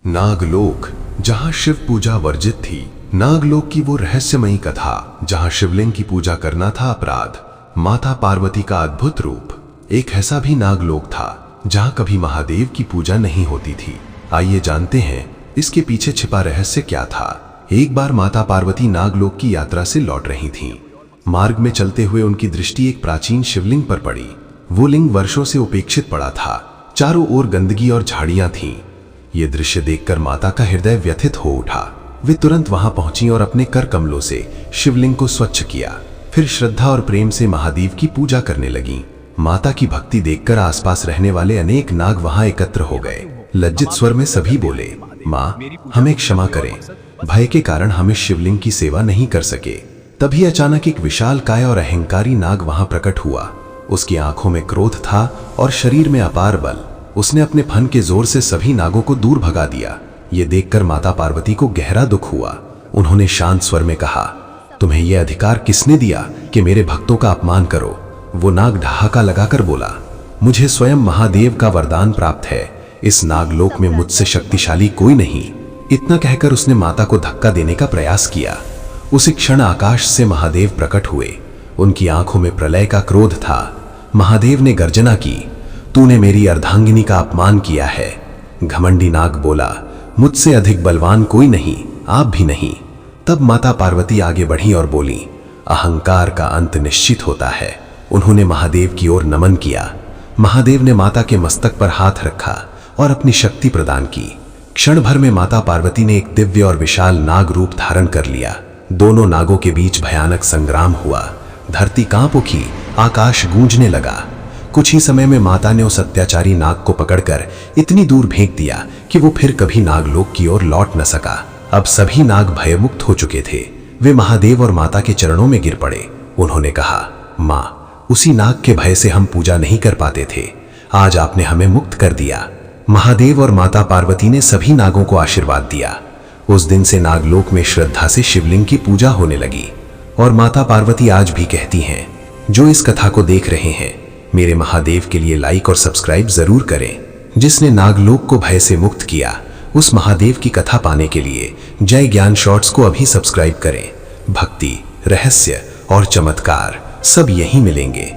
नागलोक, जहां शिव पूजा वर्जित थी। नागलोक की वो रहस्यमयी कथा जहां शिवलिंग की पूजा करना था अपराध। माता पार्वती का अद्भुत रूप। एक ऐसा भी नागलोक था जहां कभी महादेव की पूजा नहीं होती थी। आइए जानते हैं इसके पीछे छिपा रहस्य क्या था। एक बार माता पार्वती नागलोक की यात्रा से लौट रही थीं। मार्ग में चलते हुए उनकी दृष्टि एक प्राचीन शिवलिंग पर पड़ी। वो लिंग वर्षों से उपेक्षित पड़ा था। चारों ओर गंदगी और झाड़ियां थीं। ये दृश्य देखकर माता का हृदय व्यथित हो उठा। वे तुरंत वहां पहुंची और अपने कर कमलों से शिवलिंग को स्वच्छ किया। फिर श्रद्धा और प्रेम से महादेव की पूजा करने लगीं। माता की भक्ति देखकर आसपास रहने वाले अनेक नाग वहां एकत्र हो गए। लज्जित स्वर में सभी बोले, माँ, हमें क्षमा करें, भय के कारण हम इस शिवलिंग की सेवा नहीं कर सके। तभी अचानक एक विशाल काय और अहंकारी नाग वहां प्रकट हुआ। उसकी आंखों में क्रोध था और शरीर में अपार बल। उसने अपने फन के जोर से सभी नागों को दूर भगा दिया। ये देखकर माता पार्वती को गहरा दुख हुआ। उन्होंने शांत स्वर में कहा, तुम्हें यह अधिकार किसने दिया कि मेरे भक्तों का अपमान करो? वो नाग ठहाका लगाकर बोला, मुझे स्वयं महादेव का वरदान प्राप्त है। इस नागलोक में मुझसे शक्तिशाली कोई नहीं। इतना कहकर उसने माता को धक्का देने का प्रयास किया। उसी क्षण आकाश से महादेव प्रकट हुए। उनकी आंखों में प्रलय का क्रोध था। महादेव ने गर्जना की, तूने मेरी अर्धांगिनी का अपमान किया है। घमंडी नाग बोला, मुझसे अधिक बलवान कोई नहीं, आप भी नहीं। तब माता पार्वती आगे बढ़ी और बोली, अहंकार का अंत निश्चित होता है। उन्होंने महादेव की ओर नमन किया। महादेव ने माता के मस्तक पर हाथ रखा और अपनी शक्ति प्रदान की। क्षण भर में माता पार्वती ने एक दिव्य और विशाल नाग रूप धारण कर लिया। दोनों नागों के बीच भयानक संग्राम हुआ। धरती कांप उठी, आकाश गूंजने लगा। कुछ ही समय में माता ने उस अत्याचारी नाग को पकड़कर इतनी दूर फेंक दिया कि वो फिर कभी नागलोक की ओर लौट न सका। अब सभी नाग भयमुक्त हो चुके थे। वे महादेव और माता के चरणों में गिर पड़े। उन्होंने कहा, माँ, उसी नाग के भय से हम पूजा नहीं कर पाते थे। आज आपने हमें मुक्त कर दिया। महादेव और माता पार्वती ने सभी नागों को आशीर्वाद दिया। उस दिन से नागलोक में श्रद्धा से शिवलिंग की पूजा होने लगी। और माता पार्वती आज भी कहती हैं, जो इस कथा को देख रहे हैं, मेरे महादेव के लिए लाइक और सब्सक्राइब जरूर करें। जिसने नागलोक को भय से मुक्त किया, उस महादेव की कथा पाने के लिए जय ज्ञान शॉर्ट्स को अभी सब्सक्राइब करें। भक्ति, रहस्य और चमत्कार सब यहीं मिलेंगे।